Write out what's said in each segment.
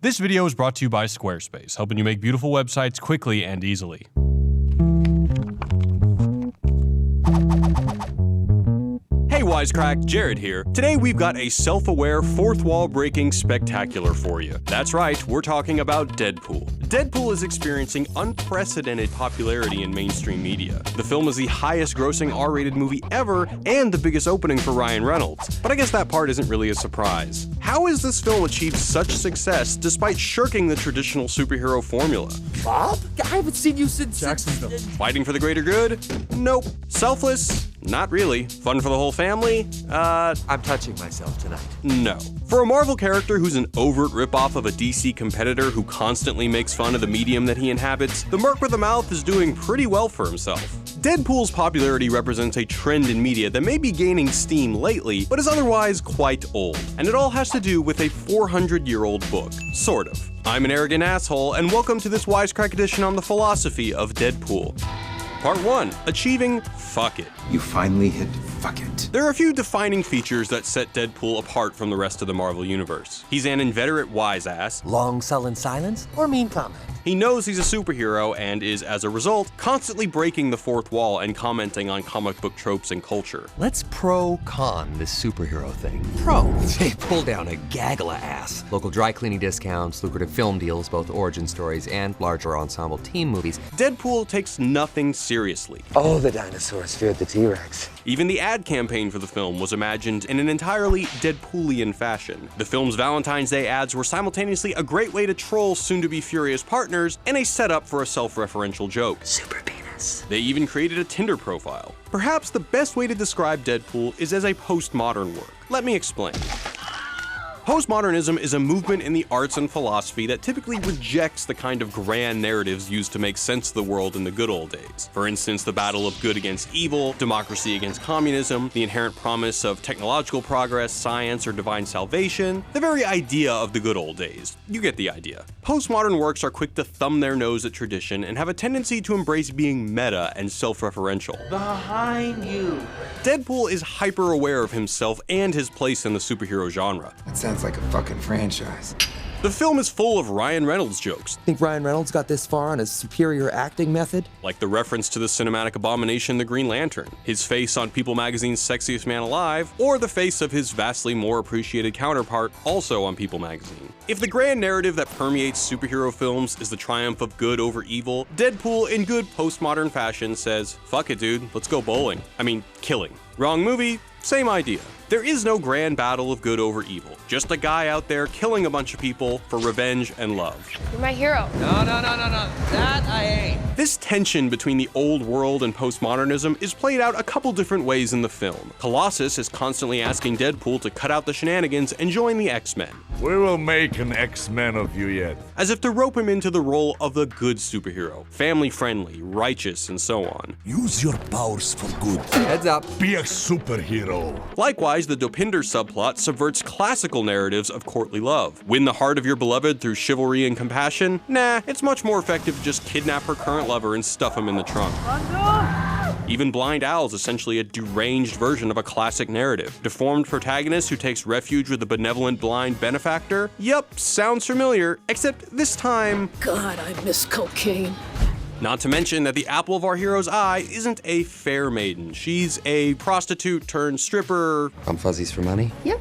This video is brought to you by Squarespace, helping you make beautiful websites quickly and easily. Hey Wisecrack, Jared here. Today we've got a self-aware, fourth-wall-breaking spectacular for you. That's right, we're talking about Deadpool. Deadpool is experiencing unprecedented popularity in mainstream media. The film is the highest-grossing R-rated movie ever and the biggest opening for Ryan Reynolds. But I guess that part isn't really a surprise. How has this film achieved such success despite shirking the traditional superhero formula? Bob? I haven't seen you since Jacksonville. Fighting for the greater good? Nope. Selfless? Not really. Fun for the whole family? I'm touching myself tonight. No. For a Marvel character who's an overt ripoff of a DC competitor who constantly makes fun of the medium that he inhabits, the merc with a mouth is doing pretty well for himself. Deadpool's popularity represents a trend in media that may be gaining steam lately, but is otherwise quite old. And it all has to do with a 400-year-old book. Sort of. I'm an arrogant asshole, and welcome to this Wisecrack Edition on the philosophy of Deadpool. Part 1. Achieving fuck it. You finally hit fuck it. There are a few defining features that set Deadpool apart from the rest of the Marvel Universe. He's an inveterate wise-ass. Long sullen silence or mean comment? He knows he's a superhero and is, as a result, constantly breaking the fourth wall and commenting on comic book tropes and culture. Let's pro-con this superhero thing. Pro. They pull down a gaggle of ass. Local dry cleaning discounts, lucrative film deals, both origin stories and larger ensemble team movies. Deadpool takes nothing seriously. Oh, the dinosaurs feared the T-Rex. Even the ad campaign for the film was imagined in an entirely Deadpoolian fashion. The film's Valentine's Day ads were simultaneously a great way to troll soon-to-be furious partners and a setup for a self-referential joke. Super penis. They even created a Tinder profile. Perhaps the best way to describe Deadpool is as a postmodern work. Let me explain. Postmodernism is a movement in the arts and philosophy that typically rejects the kind of grand narratives used to make sense of the world in the good old days. For instance, the battle of good against evil, democracy against communism, the inherent promise of technological progress, science, or divine salvation, the very idea of the good old days. You get the idea. Postmodern works are quick to thumb their nose at tradition and have a tendency to embrace being meta and self-referential. Behind you. Deadpool is hyper-aware of himself and his place in the superhero genre. That sounds like a fucking franchise. The film is full of Ryan Reynolds jokes, Think Ryan Reynolds got this far on his superior acting method? like the reference to the cinematic abomination The Green Lantern, his face on People magazine's Sexiest Man Alive, or the face of his vastly more appreciated counterpart also on People magazine. If the grand narrative that permeates superhero films is the triumph of good over evil, Deadpool, in good postmodern fashion, says, fuck it dude, let's go bowling. I mean, killing. Wrong movie, same idea. There is no grand battle of good over evil, just a guy out there killing a bunch of people for revenge and love. You're my hero. No, that I ain't. This tension between the old world and postmodernism is played out a couple different ways in the film. Colossus is constantly asking Deadpool to cut out the shenanigans and join the X-Men, We will make an X-Men of you yet. as if to rope him into the role of the good superhero, family-friendly, righteous, and so on. Use your powers for good. Heads up. Be a superhero. Likewise, the Dopinder subplot subverts classical narratives of courtly love. Win the heart of your beloved through chivalry and compassion? Nah, it's much more effective to just kidnap her current lover and stuff him in the trunk. Even Blind Al is essentially a deranged version of a classic narrative. Deformed protagonist who takes refuge with a benevolent blind benefactor? Yup, sounds familiar, except this time, God, I miss cocaine. not to mention that the apple of our hero's eye isn't a fair maiden. She's a prostitute turned stripper. I'm fuzzies for money? Yep.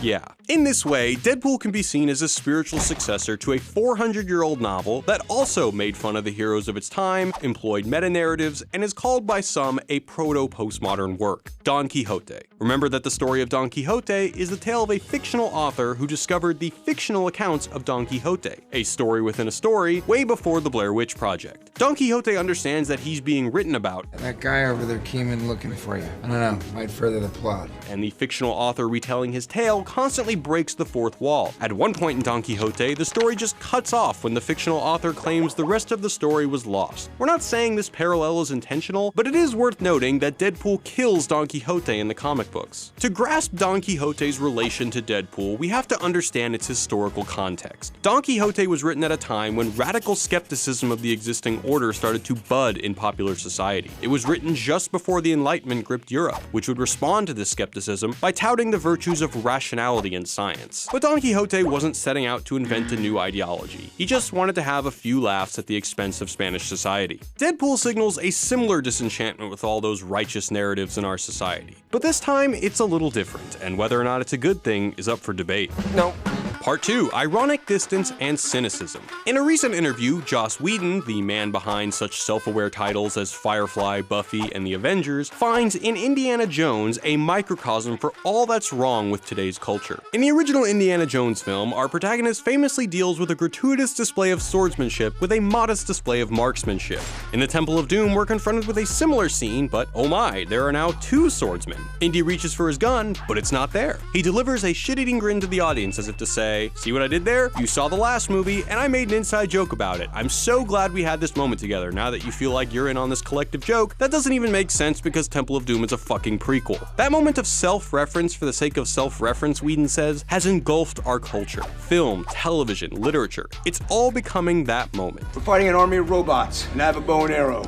Yeah. In this way, Deadpool can be seen as a spiritual successor to a 400-year-old novel that also made fun of the heroes of its time, employed meta-narratives, and is called by some a proto-postmodern work, Don Quixote. Remember that the story of Don Quixote is the tale of a fictional author who discovered the fictional accounts of Don Quixote, a story within a story, way before the Blair Witch Project. Don Quixote understands that he's being written about, That guy over there came in looking for you. I don't know, might further the plot. and the fictional author retelling his tale constantly breaks the fourth wall. At one point in Don Quixote, the story just cuts off when the fictional author claims the rest of the story was lost. We're not saying this parallel is intentional, but it is worth noting that Deadpool kills Don Quixote in the comic books. To grasp Don Quixote's relation to Deadpool, we have to understand its historical context. Don Quixote was written at a time when radical skepticism of the existing order started to bud in popular society. It was written just before the Enlightenment gripped Europe, which would respond to this skepticism by touting the virtues of rationality and and science. But Don Quixote wasn't setting out to invent a new ideology. He just wanted to have a few laughs at the expense of Spanish society. Deadpool signals a similar disenchantment with all those righteous narratives in our society. But this time, it's a little different, and whether or not it's a good thing is up for debate. No. Part 2, Ironic Distance and Cynicism. In a recent interview, Joss Whedon, the man behind such self-aware titles as Firefly, Buffy, and The Avengers, finds in Indiana Jones a microcosm for all that's wrong with today's culture. In the original Indiana Jones film, our protagonist famously deals with a gratuitous display of swordsmanship with a modest display of marksmanship. In the Temple of Doom, we're confronted with a similar scene, but oh my, there are now 2 swordsmen. Indy reaches for his gun, but it's not there. He delivers a shit-eating grin to the audience as if to say, see what I did there? You saw the last movie, and I made an inside joke about it. I'm so glad we had this moment together. Now that you feel like you're in on this collective joke, that doesn't even make sense because Temple of Doom is a fucking prequel. That moment of self-reference for the sake of self-reference, Whedon says, has engulfed our culture. Film, television, literature. It's all becoming that moment. We're fighting an army of robots, and I have a bow and arrow.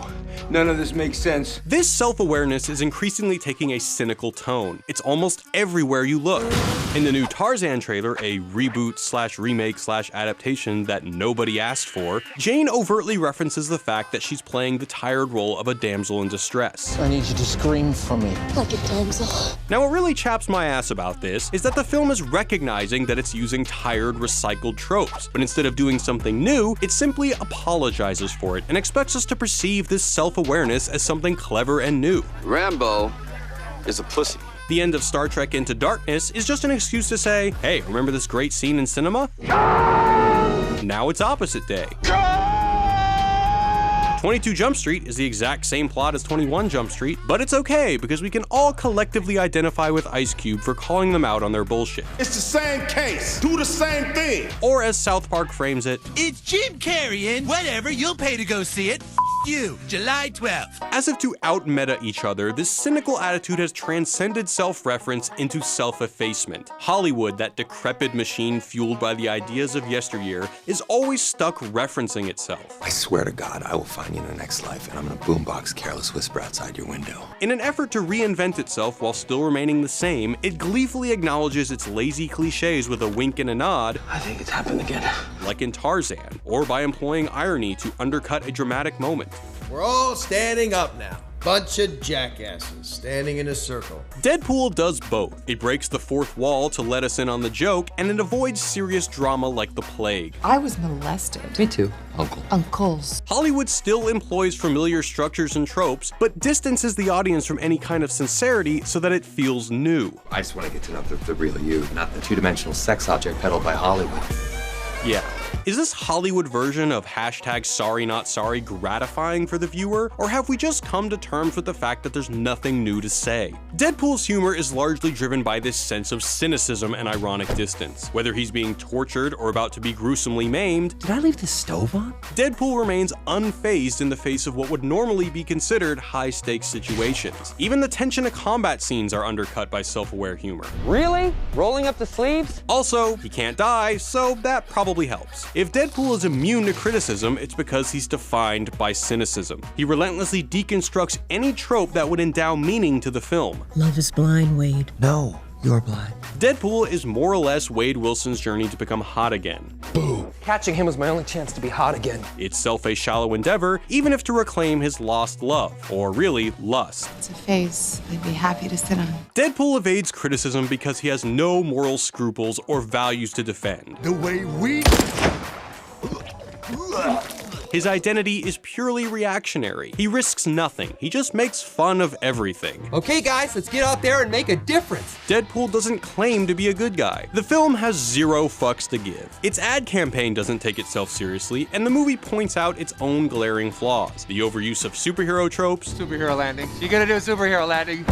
None of this makes sense. This self-awareness is increasingly taking a cynical tone. It's almost everywhere you look. In the new Tarzan trailer, a reboot/remake/adaptation that nobody asked for, Jane overtly references the fact that she's playing the tired role of a damsel in distress. I need you to scream for me. Like a damsel. Now, what really chaps my ass about this is that the film is recognizing that it's using tired, recycled tropes, but instead of doing something new, it simply apologizes for it and expects us to perceive this self-awareness as something clever and new. Rambo is a pussy. The end of Star Trek Into Darkness is just an excuse to say, hey, remember this great scene in cinema? Now it's opposite day. 22 Jump Street is the exact same plot as 21 Jump Street, but it's okay because we can all collectively identify with Ice Cube for calling them out on their bullshit. It's the same case. Do the same thing. Or as South Park frames it, it's Jim carrying whatever, you'll pay to go see it. You, July 12th. As if to out-meta each other, this cynical attitude has transcended self-reference into self-effacement. Hollywood, that decrepit machine fueled by the ideas of yesteryear, is always stuck referencing itself. I swear to God, I will find you in the next life, and I'm gonna boombox Careless Whisper outside your window. In an effort to reinvent itself while still remaining the same, it gleefully acknowledges its lazy cliches with a wink and a nod. I think it's happened again. Like in Tarzan, or by employing irony to undercut a dramatic moment. We're all standing up now. Bunch of jackasses standing in a circle. Deadpool does both. It breaks the fourth wall to let us in on the joke, and it avoids serious drama like the plague. I was molested. Me too, Uncle. Uncles. Hollywood still employs familiar structures and tropes, but distances the audience from any kind of sincerity so that it feels new. I just want to get to know the real you, not the two-dimensional sex object peddled by Hollywood. Yeah. Is this Hollywood version of #SorryNotSorry gratifying for the viewer, or have we just come to terms with the fact that there's nothing new to say? Deadpool's humor is largely driven by this sense of cynicism and ironic distance. Whether he's being tortured or about to be gruesomely maimed, did I leave the stove on? Deadpool remains unfazed in the face of what would normally be considered high-stakes situations. Even the tension of combat scenes are undercut by self-aware humor. Really? Rolling up the sleeves? Also, he can't die, so that probably helps. If Deadpool is immune to criticism, it's because he's defined by cynicism. He relentlessly deconstructs any trope that would endow meaning to the film. Love is blind, Wade. No, you're blind. Deadpool is more or less Wade Wilson's journey to become hot again. Boom. Catching him was my only chance to be hot again. Itself a shallow endeavor, even if to reclaim his lost love, or really, lust. It's a face I'd be happy to sit on. Deadpool evades criticism because he has no moral scruples or values to defend. The way we... His identity is purely reactionary. He risks nothing. He just makes fun of everything. Okay, guys, let's get out there and make a difference. Deadpool doesn't claim to be a good guy. The film has zero fucks to give. Its ad campaign doesn't take itself seriously, and the movie points out its own glaring flaws. The overuse of superhero tropes. Superhero landing. You gotta do a superhero landing.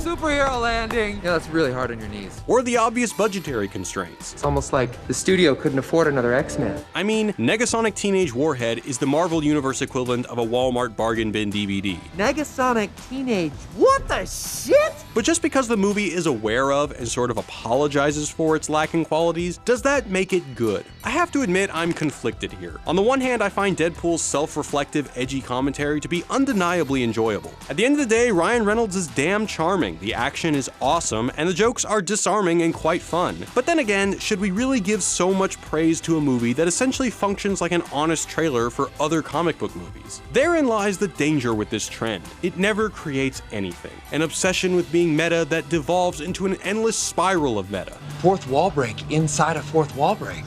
Superhero landing! Yeah, that's really hard on your knees. Or the obvious budgetary constraints. It's almost like the studio couldn't afford another X-Men. I mean, Negasonic Teenage Warhead is the Marvel Universe equivalent of a Walmart bargain bin DVD. Negasonic Teenage, what the shit? But just because the movie is aware of and sort of apologizes for its lacking qualities, does that make it good? I have to admit I'm conflicted here. On the one hand, I find Deadpool's self-reflective, edgy commentary to be undeniably enjoyable. At the end of the day, Ryan Reynolds is damn charming, the action is awesome, and the jokes are disarming and quite fun. But then again, should we really give so much praise to a movie that essentially functions like an honest trailer for other comic book movies? Therein lies the danger with this trend. It never creates anything. An obsession with being meta that devolves into an endless spiral of meta. Fourth wall break inside a fourth wall break.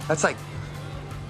That's like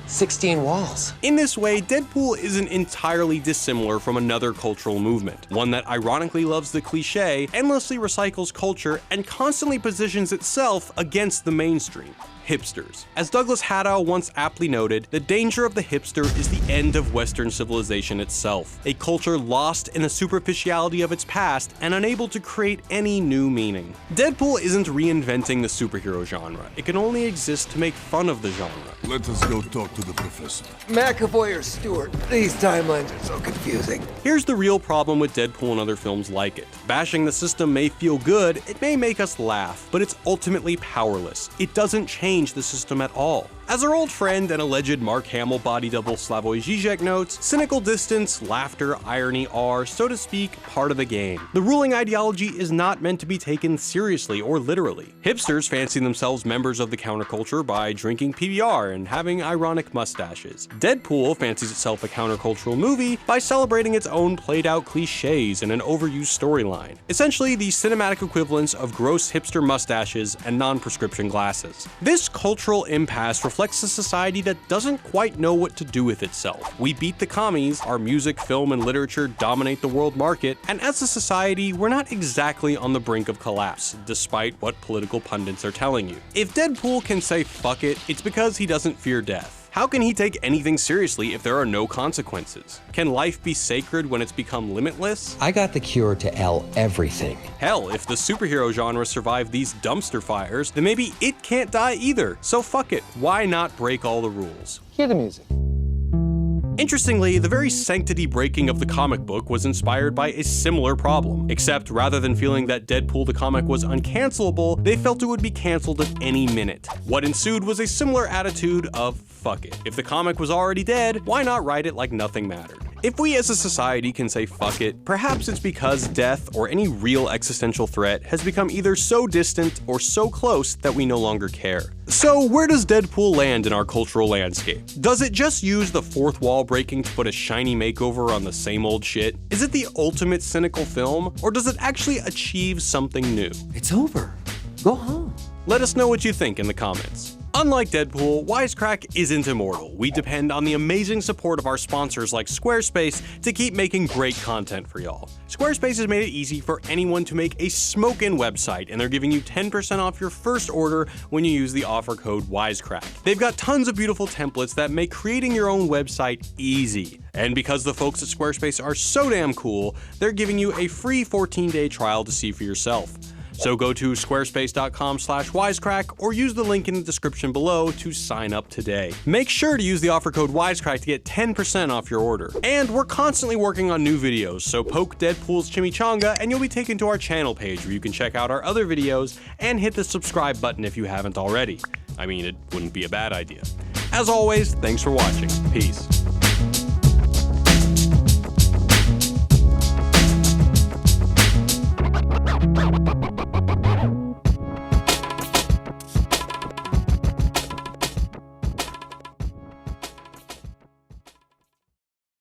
16 walls. In this way, Deadpool isn't entirely dissimilar from another cultural movement, one that ironically loves the cliche, endlessly recycles culture, and constantly positions itself against the mainstream. Hipsters. As Douglas Haddow once aptly noted, the danger of the hipster is the end of Western civilization itself, a culture lost in the superficiality of its past and unable to create any new meaning. Deadpool isn't reinventing the superhero genre, it can only exist to make fun of the genre. Let us go talk to the professor. McAvoy or Stewart, these timelines are so confusing. Here's the real problem with Deadpool and other films like it. Bashing the system may feel good, it may make us laugh, but it's ultimately powerless. It doesn't change the system at all. As our old friend and alleged Mark Hamill body double Slavoj Žižek notes, cynical distance, laughter, irony are, so to speak, part of the game. The ruling ideology is not meant to be taken seriously or literally. Hipsters fancy themselves members of the counterculture by drinking PBR and having ironic mustaches. Deadpool fancies itself a countercultural movie by celebrating its own played-out cliches and an overused storyline. Essentially, the cinematic equivalents of gross hipster mustaches and non-prescription glasses. This cultural impasse reflects a society that doesn't quite know what to do with itself. We beat the commies, our music, film, and literature dominate the world market, and as a society, we're not exactly on the brink of collapse, despite what political pundits are telling you. If Deadpool can say fuck it, it's because he doesn't fear death. How can he take anything seriously if there are no consequences? Can life be sacred when it's become limitless? I got the cure to L everything. Hell, if the superhero genre survived these dumpster fires, then maybe it can't die either. So fuck it, why not break all the rules? Hear the music. Interestingly, the very sanctity breaking of the comic book was inspired by a similar problem, except rather than feeling that Deadpool the comic was uncancelable, they felt it would be cancelled at any minute. What ensued was a similar attitude of fuck it. If the comic was already dead, why not write it like nothing mattered? If we as a society can say fuck it, perhaps it's because death or any real existential threat has become either so distant or so close that we no longer care. So where does Deadpool land in our cultural landscape? Does it just use the fourth wall breaking to put a shiny makeover on the same old shit? Is it the ultimate cynical film, or does it actually achieve something new? It's over. Go home. Let us know what you think in the comments. Unlike Deadpool, Wisecrack isn't immortal. We depend on the amazing support of our sponsors like Squarespace to keep making great content for y'all. Squarespace has made it easy for anyone to make a smokin' website, and they're giving you 10% off your first order when you use the offer code Wisecrack. They've got tons of beautiful templates that make creating your own website easy. And because the folks at Squarespace are so damn cool, they're giving you a free 14-day trial to see for yourself. So go to squarespace.com/wisecrack or use the link in the description below to sign up today. Make sure to use the offer code Wisecrack to get 10% off your order. And we're constantly working on new videos, so poke Deadpool's chimichanga and you'll be taken to our channel page where you can check out our other videos and hit the subscribe button if you haven't already. I mean, it wouldn't be a bad idea. As always, thanks for watching. Peace.